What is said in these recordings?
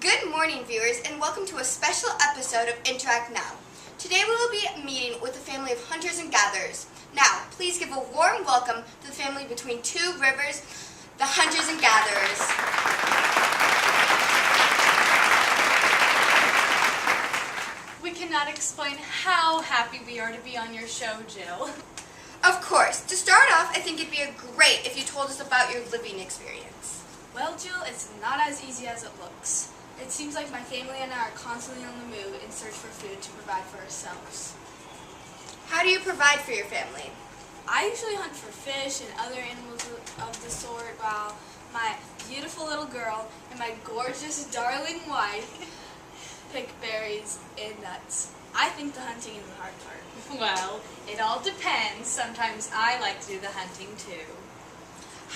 Good morning, viewers, and welcome to a special episode of Interact Now. Today we will be meeting with a family of hunters and gatherers. Now, please give a warm welcome to the family between two rivers, the hunters and gatherers. We cannot explain how happy we are to be on your show, Jill. Of course. To start off, I think it'd be great if you told us about your living experience. Well, Jill, it's not as easy as it looks. It seems like my family and I are constantly on the move in search for food to provide for ourselves. How do you provide for your family? I usually hunt for fish and other animals of the sort, while my beautiful little girl and my gorgeous darling wife pick berries and nuts. I think the hunting is the hard part. Well, it all depends. Sometimes I like to do the hunting too.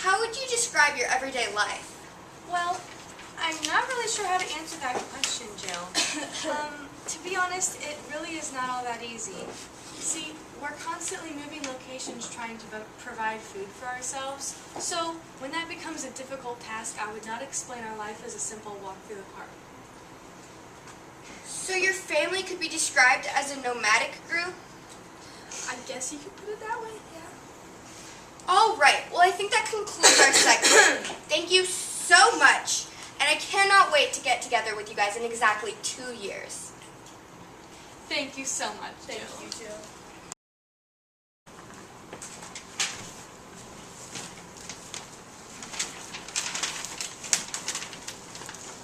How would you describe your everyday life? Well, I'm not really sure how to answer that question, Jill. To be honest, it really is not all that easy. See, we're constantly moving locations trying to provide food for ourselves. So, when that becomes a difficult task, I would not explain our life as a simple walk through the park. So your family could be described as a nomadic group? I guess you could put it that way, yeah. All right, well, I think that concludes our segment. Thank you so much, and I cannot wait to get together with you guys in exactly 2 years. Thank you so much, Jill. Thank you, Jill.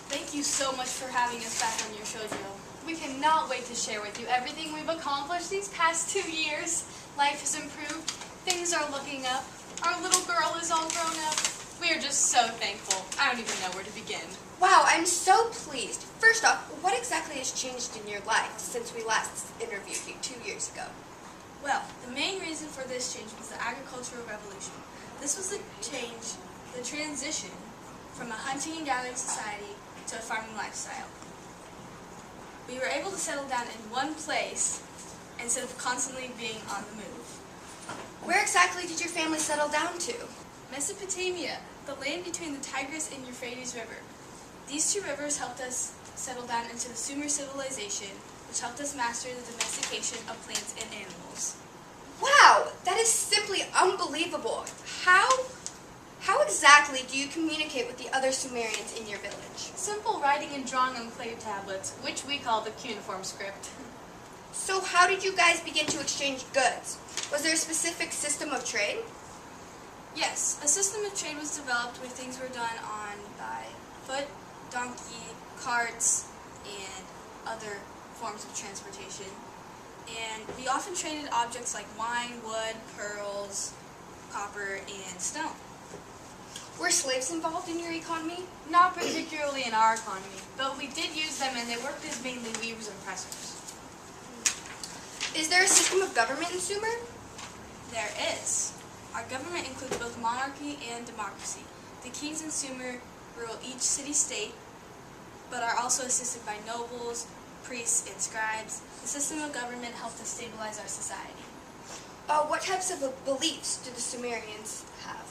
Thank you so much for having us back on your show, Jill. We cannot wait to share with you everything we've accomplished these past 2 years. Life has improved. Things are looking up. Our little girl is all grown up. We are just so thankful. I don't even know where to begin. Wow, I'm so pleased. First off, what exactly has changed in your life since we last interviewed you 2 years ago? Well, the main reason for this change was the agricultural revolution. This was the transition from a hunting and gathering society to a farming lifestyle. We were able to settle down in one place instead of constantly being on the move. Where exactly did your family settle down to? Mesopotamia, the land between the Tigris and Euphrates River. These two rivers helped us settle down into the Sumer civilization, which helped us master the domestication of plants and animals. Wow, that is simply unbelievable. How exactly do you communicate with the other Sumerians in your village? Simple writing and drawing on clay tablets, which we call the cuneiform script. So how did you guys begin to exchange goods? Was there a specific system of trade? Yes, a system of trade was developed where things were done on by foot, donkey, carts, and other forms of transportation. And we often traded objects like wine, wood, pearls, copper, and stone. Were slaves involved in your economy? Not particularly in our economy, but we did use them and they worked as mainly weavers and pressers. Is there a system of government in Sumer? There is. Our government includes both monarchy and democracy. The kings in Sumer rule each city-state, but are also assisted by nobles, priests, and scribes. The system of government helped us stabilize our society. What types of beliefs do the Sumerians have?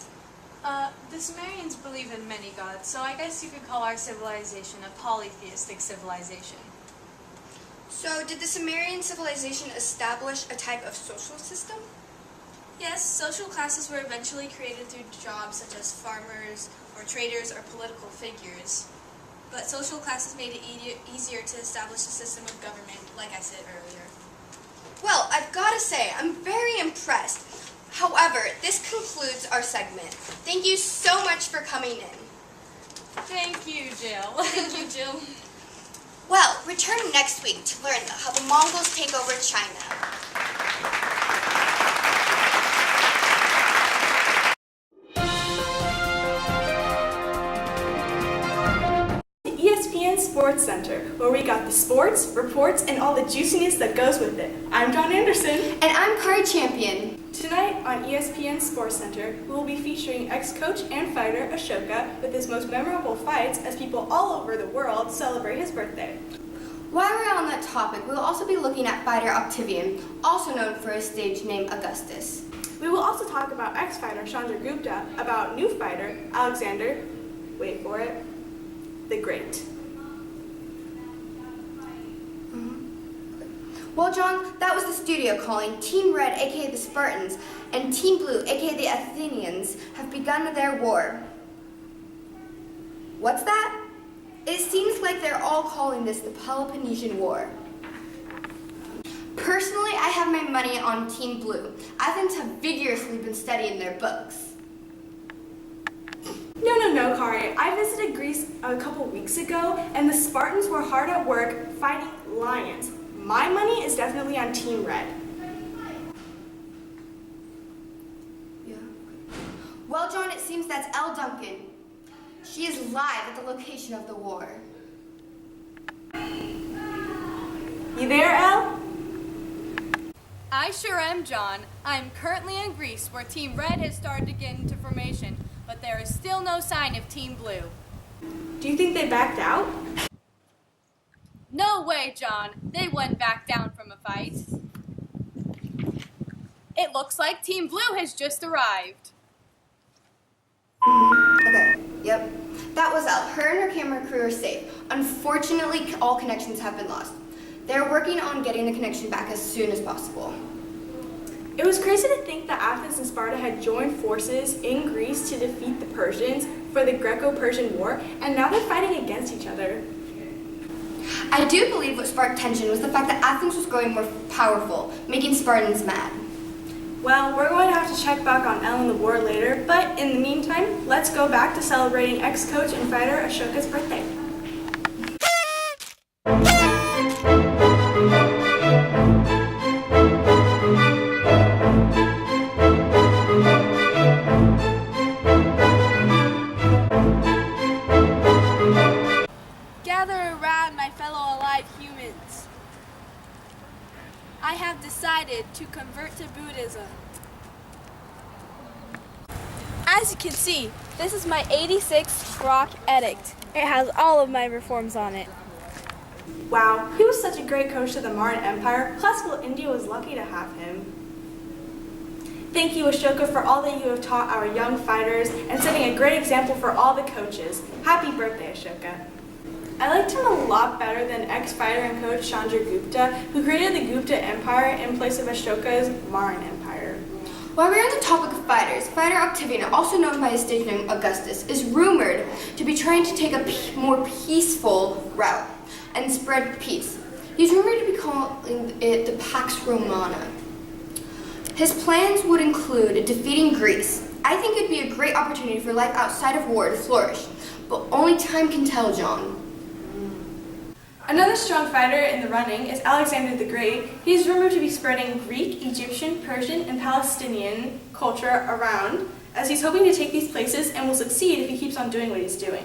The Sumerians believe in many gods, so I guess you could call our civilization a polytheistic civilization. So did the Sumerian civilization establish a type of social system? Yes, social classes were eventually created through jobs such as farmers or traders or political figures. But social classes made it easier to establish a system of government, like I said earlier. Well, I've got to say, I'm very impressed. However, this concludes our segment. Thank you so much for coming in. Thank you, Jill. Thank you, Jill. Well, return next week to learn how the Mongols take over China. ESPN Sports Center, where we got the sports, reports, and all the juiciness that goes with it. I'm John Anderson. And I'm Card Champion. Tonight on ESPN Sports Center, we will be featuring ex-coach and fighter Ashoka with his most memorable fights as people all over the world celebrate his birthday. While we're on that topic, we'll also be looking at fighter Octavian, also known for his stage name Augustus. We will also talk about ex-fighter Chandragupta, about new fighter Alexander, wait for it, the Great. Well, John, that was the studio calling. Team Red, aka the Spartans, and Team Blue, aka the Athenians, have begun their war. What's that? It seems like they're all calling this the Peloponnesian War. Personally, I have my money on Team Blue. Athens have vigorously been studying their books. No, Kari. I visited Greece a couple weeks ago, and the Spartans were hard at work fighting lions. My money is definitely on Team Red. Yeah. Well, John, it seems that's Elle Duncan. She is live at the location of the war. You there, Elle? I sure am, John. I'm currently in Greece, where Team Red has started to get into formation, but there is still no sign of Team Blue. Do you think they backed out? No way, John. They wouldn't back down from a fight. It looks like Team Blue has just arrived. Okay, yep. That was Elle. Her and her camera crew are safe. Unfortunately, all connections have been lost. They're working on getting the connection back as soon as possible. It was crazy to think that Athens and Sparta had joined forces in Greece to defeat the Persians for the Greco-Persian War, and now they're fighting against each other. I do believe what sparked tension was the fact that Athens was growing more powerful, making Spartans mad. Well, we're going to have to check back on Elle and the war later, but in the meantime, let's go back to celebrating ex-coach and fighter Ashoka's birthday. Gather around, my fellow alive humans. I have decided to convert to Buddhism. As you can see, this is my 86 rock edict. It has all of my reforms on it. Wow, he was such a great coach to the Mauryan Empire. Classical India was lucky to have him. Thank you, Ashoka, for all that you have taught our young fighters and setting a great example for all the coaches. Happy birthday, Ashoka. I liked him a lot better than ex-fighter and coach Chandragupta, who created the Gupta Empire in place of Ashoka's Mauryan Empire. While we're on the topic of fighters, fighter Octavian, also known by his stage name Augustus, is rumored to be trying to take a more peaceful route and spread peace. He's rumored to be calling it the Pax Romana. His plans would include defeating Greece. I think it'd be a great opportunity for life outside of war to flourish, but only time can tell, John. Another strong fighter in the running is Alexander the Great. He is rumored to be spreading Greek, Egyptian, Persian, and Palestinian culture around, as he's hoping to take these places and will succeed if he keeps on doing what he's doing.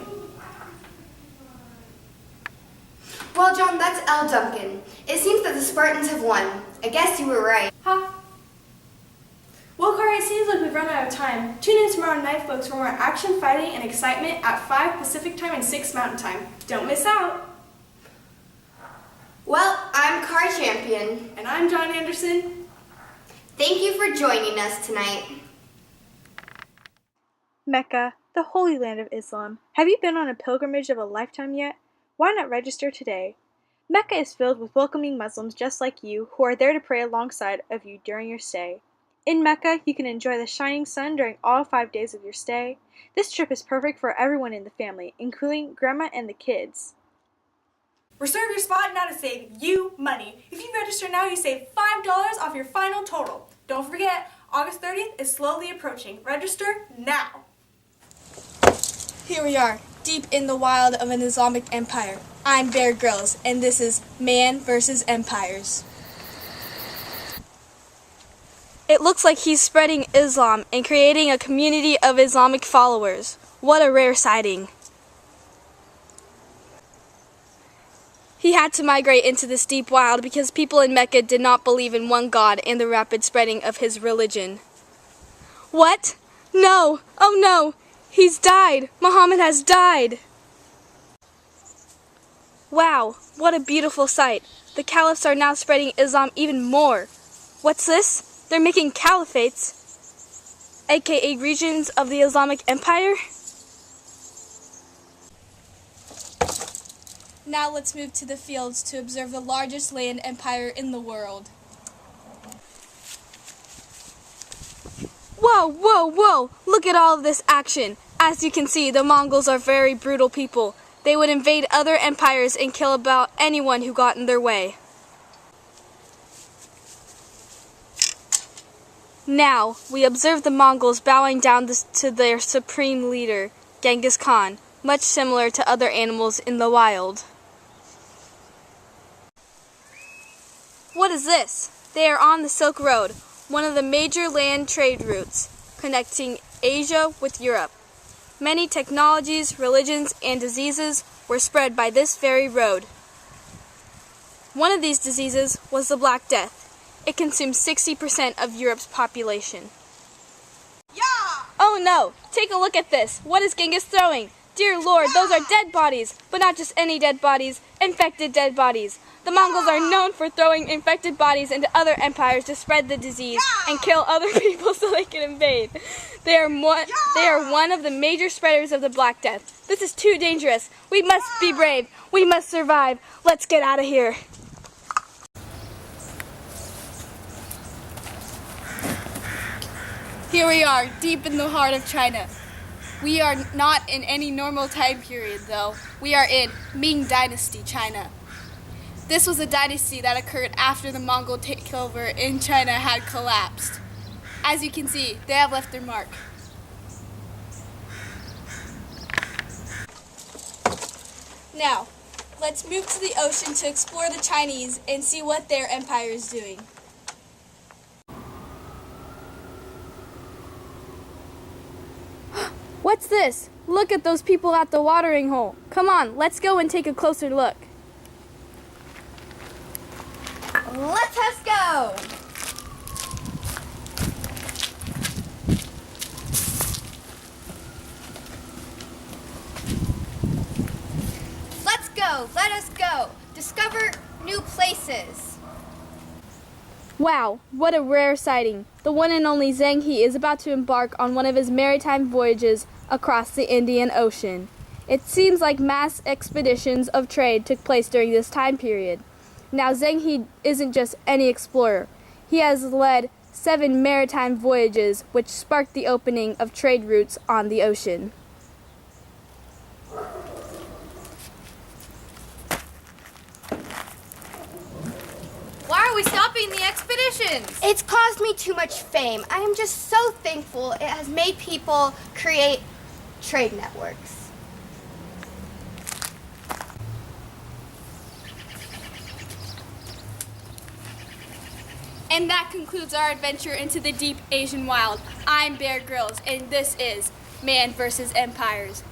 Well, John, that's Elle Duncan. It seems that the Spartans have won. I guess you were right. Huh? Well, Kari, it seems like we've run out of time. Tune in tomorrow night, folks, for more action, fighting, and excitement at 5 Pacific Time and 6 Mountain Time. Don't miss out! Well, I'm Car Champion. And I'm John Anderson. Thank you for joining us tonight. Mecca, the holy land of Islam. Have you been on a pilgrimage of a lifetime yet? Why not register today? Mecca is filled with welcoming Muslims just like you who are there to pray alongside of you during your stay. In Mecca, you can enjoy the shining sun during all 5 days of your stay. This trip is perfect for everyone in the family, including Grandma and the kids. Reserve your spot now to save you money. If you register now, you save $5 off your final total. Don't forget, August 30th is slowly approaching. Register now. Here we are, deep in the wild of an Islamic empire. I'm Bear Grylls, and this is Man vs. Empires. It looks like he's spreading Islam and creating a community of Islamic followers. What a rare sighting. He had to migrate into this deep wild because people in Mecca did not believe in one God and the rapid spreading of his religion. What? No! Oh no! He's died! Muhammad has died! Wow, what a beautiful sight. The caliphs are now spreading Islam even more. What's this? They're making caliphates, aka regions of the Islamic Empire? Now let's move to the fields to observe the largest land empire in the world. Whoa, whoa, whoa! Look at all of this action. As you can see, the Mongols are very brutal people. They would invade other empires and kill about anyone who got in their way. Now, we observe the Mongols bowing down to their supreme leader, Genghis Khan, much similar to other animals in the wild. What is this? They are on the Silk Road, one of the major land trade routes connecting Asia with Europe. Many technologies, religions, and diseases were spread by this very road. One of these diseases was the Black Death. It consumed 60% of Europe's population. Yeah! Oh no! Take a look at this! What is Genghis throwing? Dear Lord, those are dead bodies! But not just any dead bodies, infected dead bodies. The Mongols are known for throwing infected bodies into other empires to spread the disease and kill other people so they can invade. They are one of the major spreaders of the Black Death. This is too dangerous. We must be brave. We must survive. Let's get out of here. Here we are, deep in the heart of China. We are not in any normal time period, though. We are in Ming Dynasty, China. This was a dynasty that occurred after the Mongol takeover in China had collapsed. As you can see, they have left their mark. Now, let's move to the ocean to explore the Chinese and see what their empire is doing. What's this? Look at those people at the watering hole. Come on, let's go and take a closer look. Let us go! Let's go! Let us go! Discover new places! Wow, what a rare sighting. The one and only Zheng He is about to embark on one of his maritime voyages across the Indian Ocean. It seems like mass expeditions of trade took place during this time period. Now, Zheng He isn't just any explorer. He has led 7 maritime voyages which sparked the opening of trade routes on the ocean. Why are we stopping the expeditions? It's caused me too much fame. I am just so thankful it has made people create trade networks. And that concludes our adventure into the deep Asian wild. I'm Bear Grylls, and this is Man vs. Empires.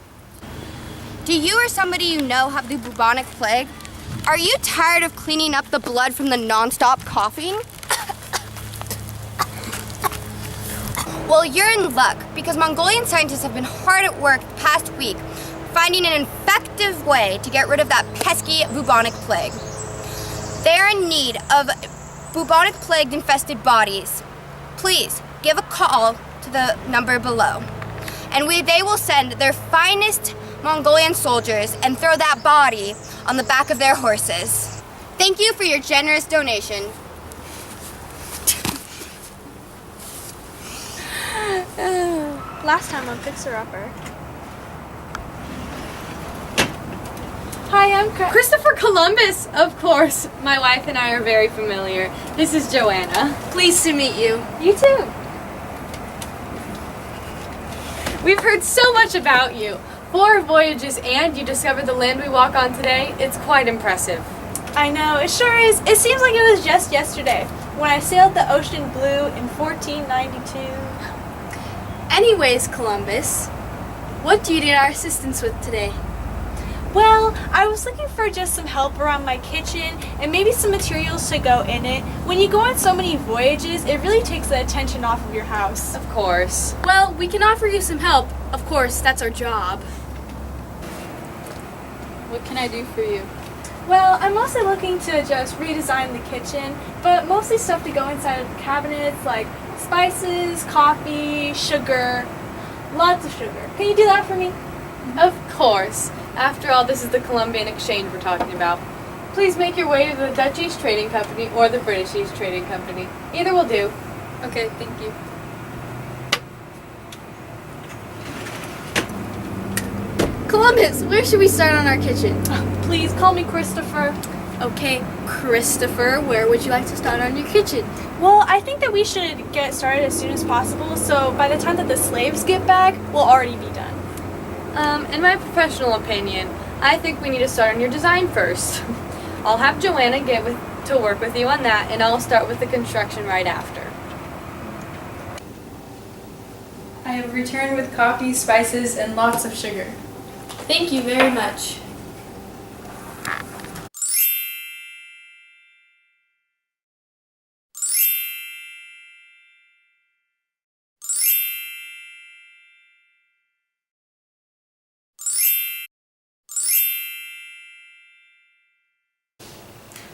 Do you or somebody you know have the bubonic plague? Are you tired of cleaning up the blood from the non-stop coughing? Well, you're in luck, because Mongolian scientists have been hard at work the past week finding an effective way to get rid of that pesky bubonic plague. They're in need of bubonic plague infested bodies. Please give a call to the number below, and they will send their finest Mongolian soldiers and throw that body on the back of their horses. Thank you for your generous donation. Last time on Fixer Upper. Hi, I'm Christopher Columbus, of course. My wife and I are very familiar. This is Joanna. Pleased to meet you. You too. We've heard so much about you. 4 voyages and you discovered the land we walk on today. It's quite impressive. I know, it sure is. It seems like it was just yesterday when I sailed the ocean blue in 1492. Anyways, Columbus, what do you need our assistance with today? Well, I was looking for just some help around my kitchen and maybe some materials to go in it. When you go on so many voyages, it really takes the attention off of your house. Of course. Well, we can offer you some help. Of course, that's our job. What can I do for you? Well, I'm mostly looking to just redesign the kitchen, but mostly stuff to go inside of the cabinets like spices, coffee, sugar, lots of sugar. Can you do that for me? Of course. After all, this is the Columbian exchange we're talking about. Please make your way to the Dutch East Trading Company or the British East Trading Company. Either will do. Okay, thank you. Columbus, where should we start on our kitchen? Please call me Christopher. Okay, Christopher, where would you like to start on your kitchen? Well, I think that we should get started as soon as possible, so by the time that the slaves get back, we'll already be done. In my professional opinion, I think we need to start on your design first. I'll have Joanna to work with you on that, and I'll start with the construction right after. I have returned with coffee, spices, and lots of sugar. Thank you very much.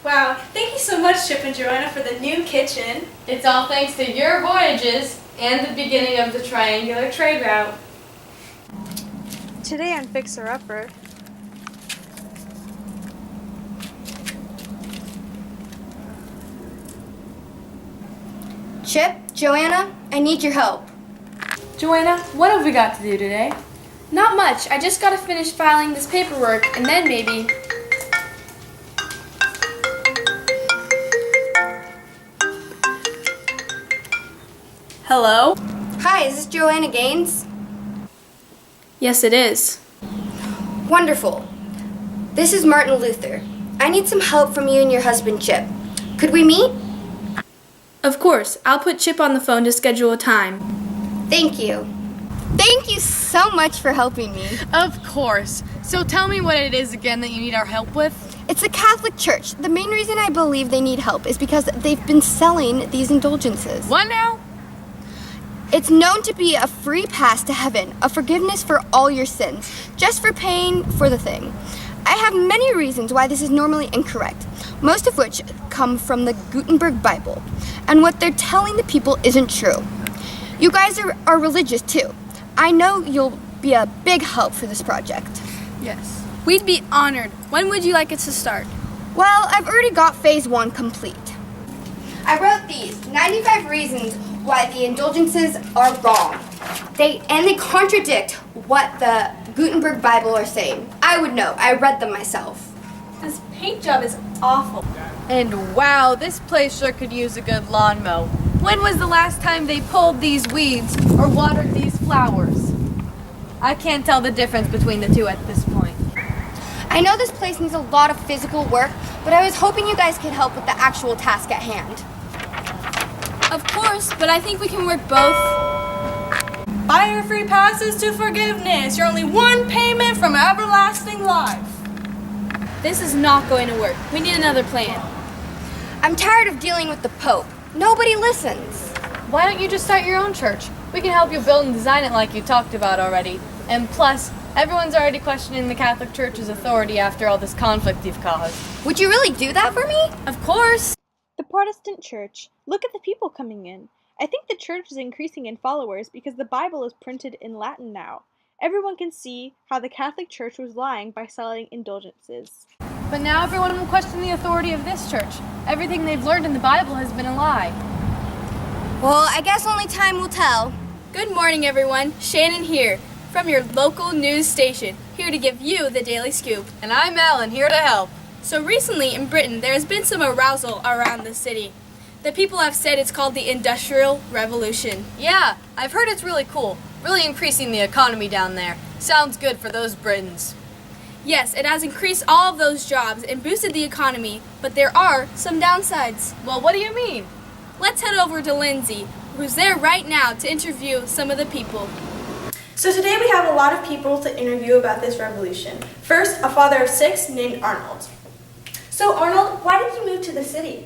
Wow, thank you so much, Chip and Joanna, for the new kitchen. It's all thanks to your voyages and the beginning of the triangular trade route. Today on Fixer Upper, Chip, Joanna, I need your help. Joanna, what have we got to do today? Not much. I just gotta finish filing this paperwork, and then maybe... Hello? Hi, is this Joanna Gaines? Yes, it is. Wonderful. This is Martin Luther. I need some help from you and your husband, Chip. Could we meet? Of course. I'll put Chip on the phone to schedule a time. Thank you. Thank you so much for helping me. Of course. So tell me what it is again that you need our help with. It's the Catholic Church. The main reason I believe they need help is because they've been selling these indulgences. What now? It's known to be a free pass to heaven, a forgiveness for all your sins, just for paying for the thing. I have many reasons why this is normally incorrect, most of which come from the Gutenberg Bible, and what they're telling the people isn't true. You guys are religious too. I know you'll be a big help for this project. Yes. We'd be honored. When would you like it to start? Well, I've already got phase 1 complete. I wrote these 95 reasons why the indulgences are wrong. They contradict what the Gutenberg Bible are saying. I would know. I read them myself. This paint job is awful. And wow, this place sure could use a good lawn mow. When was the last time they pulled these weeds or watered these flowers? I can't tell the difference between the two at this point. I know this place needs a lot of physical work, but I was hoping you guys could help with the actual task at hand. Of course, but I think we can work both. Buy your free passes to forgiveness. You're only one payment from everlasting life. This is not going to work. We need another plan. I'm tired of dealing with the Pope. Nobody listens. Why don't you just start your own church? We can help you build and design it like you talked about already. And plus, everyone's already questioning the Catholic Church's authority after all this conflict you've caused. Would you really do that for me? Of course. the Protestant church. Look at the people coming in. I think the church is increasing in followers because the Bible is printed in Latin now. Everyone can see how the Catholic Church was lying by selling indulgences. But now everyone will question the authority of this church. Everything they've learned in the Bible has been a lie. Well, I guess only time will tell. Good morning, everyone. Shannon here, from your local news station, here to give you the Daily Scoop. And I'm Alan, here to help. So recently in Britain, there has been some arousal around the city. The people have said it's called the Industrial Revolution. Yeah, I've heard it's really cool. Really increasing the economy down there. Sounds good for those Britons. Yes, it has increased all of those jobs and boosted the economy, but there are some downsides. Well, what do you mean? Let's head over to Lindsay, who's there right now to interview some of the people. So today we have a lot of people to interview about this revolution. First, a father of 6 named Arnold. So Arnold, why did you move to the city?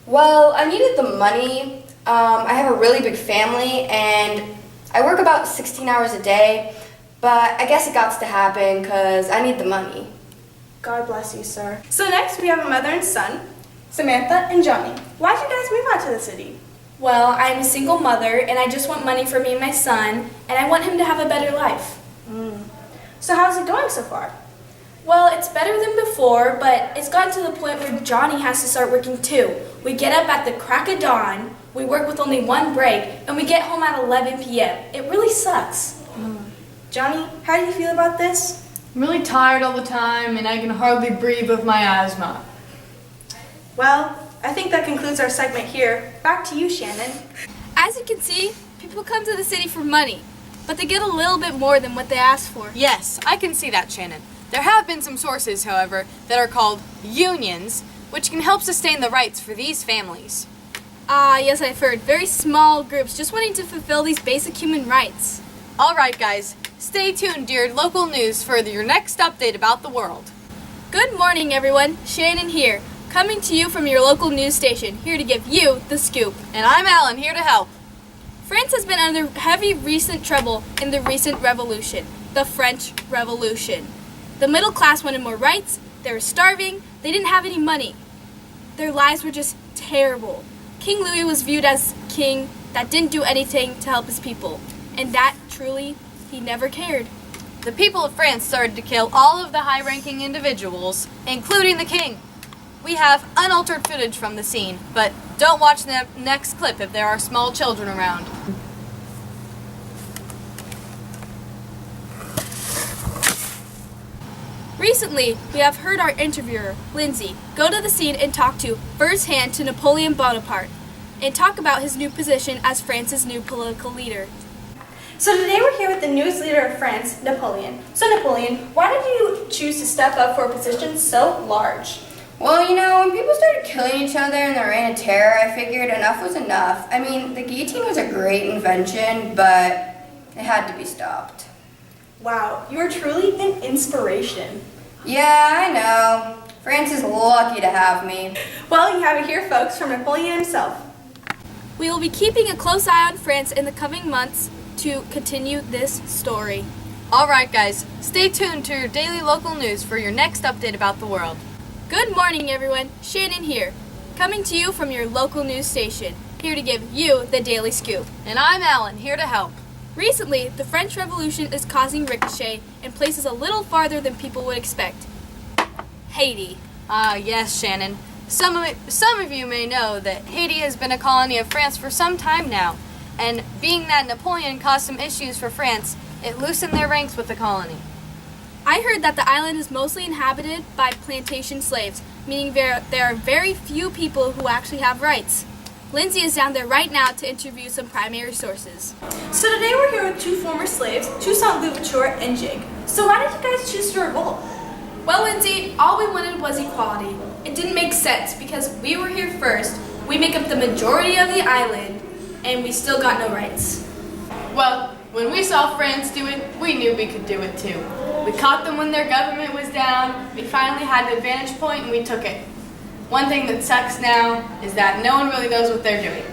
Well, I needed the money. I have a really big family and I work about 16 hours a day, but I guess it got to happen because I need the money. God bless you, sir. So next we have a mother and son, Samantha and Johnny. Why did you guys move out to the city? Well, I'm a single mother and I just want money for me and my son, and I want him to have a better life. So how's it going so far? Well, it's better than before, but it's gotten to the point where Johnny has to start working too. We get up at the crack of dawn, we work with only one break, and we get home at 11 p.m. It really sucks. Johnny, how do you feel about this? I'm really tired all the time, and I can hardly breathe with my asthma. Well, I think that concludes our segment here. Back to you, Shannon. As you can see, people come to the city for money, but they get a little bit more than what they ask for. Yes, I can see that, Shannon. There have been some sources, however, that are called unions, which can help sustain the rights for these families. Yes, I've heard. Very small groups just wanting to fulfill these basic human rights. All right, guys, stay tuned to your local news for your next update about the world. Good morning, everyone. Shannon here, coming to you from your local news station, here to give you the scoop. And I'm Alan, here to help. France has been under heavy recent trouble in the recent revolution, the French Revolution. The middle class wanted more rights, they were starving, they didn't have any money. Their lives were just terrible. King Louis was viewed as king that didn't do anything to help his people, and that, truly, he never cared. The people of France started to kill all of the high-ranking individuals, including the king. We have unaltered footage from the scene, but don't watch the next clip if there are small children around. Recently, we have heard our interviewer, Lindsay, go to the scene and talk firsthand to Napoleon Bonaparte and talk about his new position as France's new political leader. So today we're here with the newest leader of France, Napoleon. So Napoleon, why did you choose to step up for a position so large? Well, when people started killing each other in the reign of terror, I figured enough was enough. I mean, the guillotine was a great invention, but it had to be stopped. Wow, you are truly an inspiration. Yeah, I know. France is lucky to have me. Well, you have it here, folks, from Napoleon himself. We will be keeping a close eye on France in the coming months to continue this story. All right, guys, stay tuned to your daily local news for your next update about the world. Good morning, everyone. Shannon here, coming to you from your local news station, here to give you the daily scoop. And I'm Alan, here to help. Recently, the French Revolution is causing ricochet in places a little farther than people would expect. Haiti. Yes, Shannon. Some of you may know that Haiti has been a colony of France for some time now, and being that Napoleon caused some issues for France, it loosened their ranks with the colony. I heard that the island is mostly inhabited by plantation slaves, meaning there are very few people who actually have rights. Lindsay is down there right now to interview some primary sources. So today we're here with two former slaves, Toussaint Louverture and Jig. So why did you guys choose to revolt? Well, Lindsay, all we wanted was equality. It didn't make sense because we were here first, we make up the majority of the island, and we still got no rights. Well, when we saw France do it, we knew we could do it too. We caught them when their government was down, we finally had the vantage point and we took it. One thing that sucks now is that no one really knows what they're doing.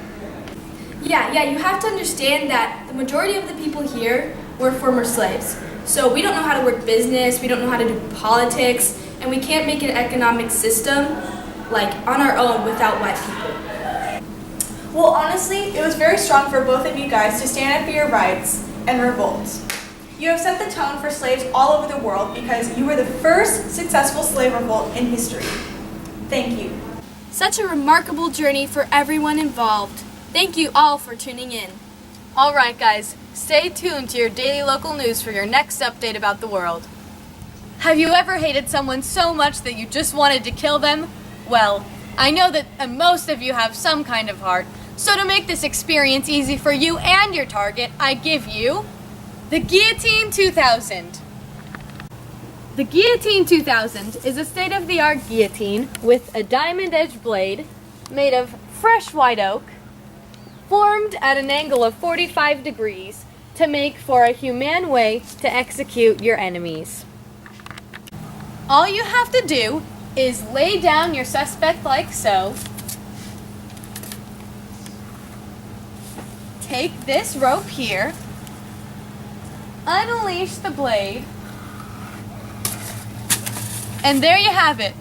Yeah, you have to understand that the majority of the people here were former slaves. So we don't know how to work business, we don't know how to do politics, and we can't make an economic system on our own without white people. Well, honestly, it was very strong for both of you guys to stand up for your rights and revolt. You have set the tone for slaves all over the world because you were the first successful slave revolt in history. Thank you. Such a remarkable journey for everyone involved. Thank you all for tuning in. All right, guys, stay tuned to your daily local news for your next update about the world. Have you ever hated someone so much that you just wanted to kill them? Well, I know that most of you have some kind of heart, so to make this experience easy for you and your target, I give you the Guillotine 2000. The Guillotine 2000 is a state-of-the-art guillotine with a diamond-edged blade made of fresh white oak, formed at an angle of 45 degrees to make for a humane way to execute your enemies. All you have to do is lay down your suspect like so, take this rope here, unleash the blade, and there you have it.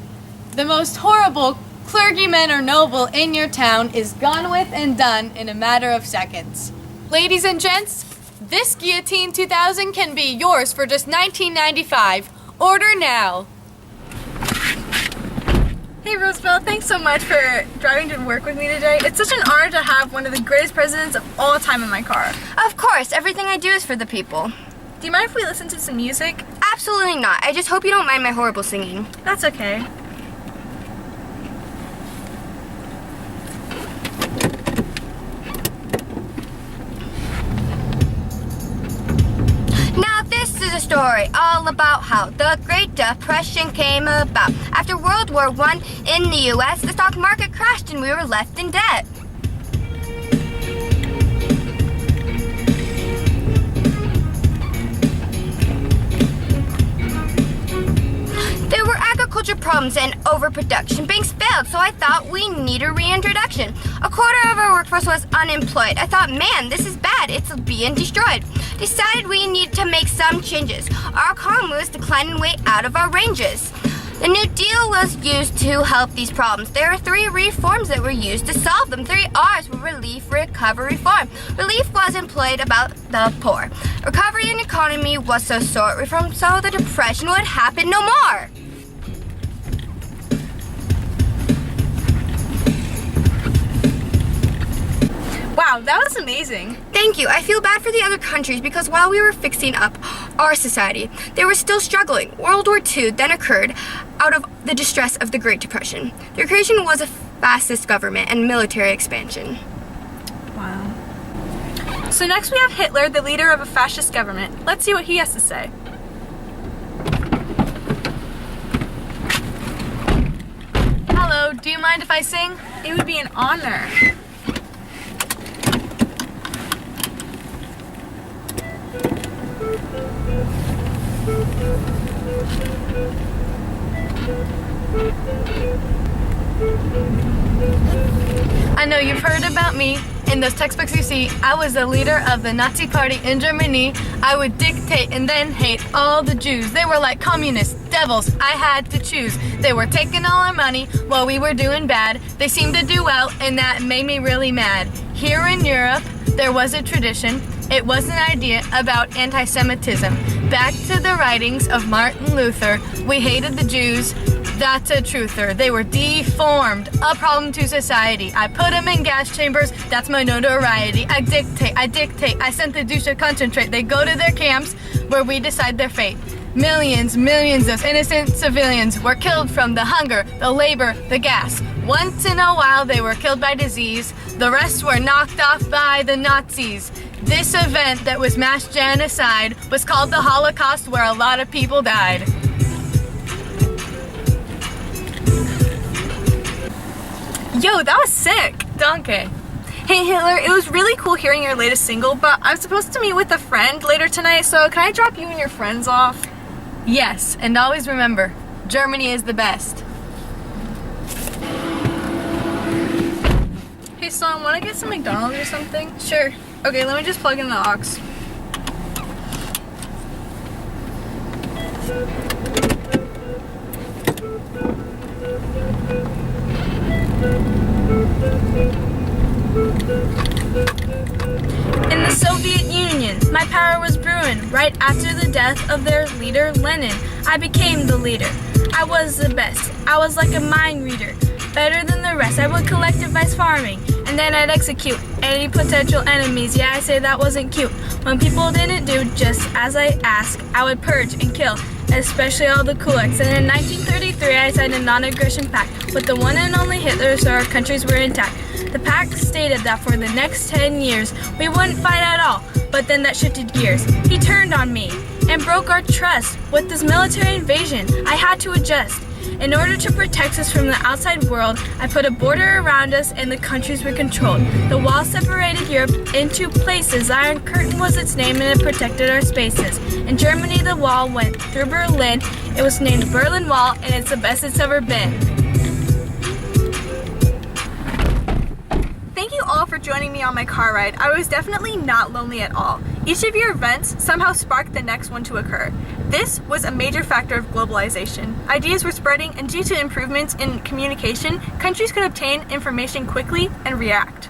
The most horrible clergyman or noble in your town is gone with and done in a matter of seconds. Ladies and gents, this Guillotine 2000 can be yours for just $19.95. Order now. Roosevelt. Thanks so much for driving to work with me today. It's such an honor to have one of the greatest presidents of all time in my car. Of course, everything I do is for the people. Do you mind if we listen to some music? Absolutely not. I just hope you don't mind my horrible singing. That's okay. Now this is a story all about how the Great Depression came about. After World War I in the US, the stock market crashed and we were left in debt. There were agriculture problems and overproduction. Banks failed, so I thought we need a reintroduction. A quarter of our workforce was unemployed. I thought, man, this is bad. It's being destroyed. Decided we need to make some changes. Our economy was declining way out of our ranges. The New Deal was used to help these problems. There are 3 reforms that were used to solve them. 3 R's were relief, recovery, reform. Relief was employed about the poor. Recovery and economy was so sore. Reform so the depression would happen no more. Wow, that was amazing. Thank you. I feel bad for the other countries because while we were fixing up our society, they were still struggling. World War II then occurred out of the distress of the Great Depression. Their creation was a fascist government and military expansion. Wow. So next we have Hitler, the leader of a fascist government. Let's see what he has to say. Hello, do you mind if I sing? It would be an honor. I know you've heard about me. In those textbooks you see, I was the leader of the Nazi party in Germany. I would dictate and then hate all the Jews. They were like communist devils. I had to choose. They were taking all our money while we were doing bad. They seemed to do well, and that made me really mad. Here in Europe, there was a tradition. It was an idea about anti-Semitism. Back to the writings of Martin Luther, we hated the Jews. That's a truther. They were deformed, a problem to society. I put them in gas chambers, that's my notoriety. I dictate, I sent the Jews to concentrate. They go to their camps where we decide their fate. Millions of innocent civilians were killed from the hunger, the labor, the gas. Once in a while they were killed by disease. The rest were knocked off by the Nazis. This event that was mass genocide was called the Holocaust, where a lot of people died. Yo, that was sick. Danke. Hey Hitler, it was really cool hearing your latest single, but I'm supposed to meet with a friend later tonight, so can I drop you and your friends off? Yes, and always remember, Germany is the best. Hey son, wanna get some McDonald's or something? Sure. Okay, let me just plug in the aux. In the Soviet Union, my power was brewing. Right after the death of their leader, Lenin, I became the leader. I was the best. I was like a mind reader. Better than the rest, I would collect advice farming, and then I'd execute any potential enemies. Yeah, I say that wasn't cute. When people didn't do just as I asked, I would purge and kill, especially all the kulaks. And in 1933, I signed a non-aggression pact with the one and only Hitler, so our countries were intact. The pact stated that for the next 10 years, we wouldn't fight at all, but then that shifted gears. He turned on me and broke our trust. With this military invasion, I had to adjust. In order to protect us from the outside world, I put a border around us and the countries were controlled. The wall separated Europe into places. Iron Curtain was its name and it protected our spaces. In Germany, the wall went through Berlin. It was named Berlin Wall and it's the best it's ever been. Thank you all for joining me on my car ride. I was definitely not lonely at all. Each of your events somehow sparked the next one to occur. This was a major factor of globalization. Ideas were spreading, and due to improvements in communication, countries could obtain information quickly and react.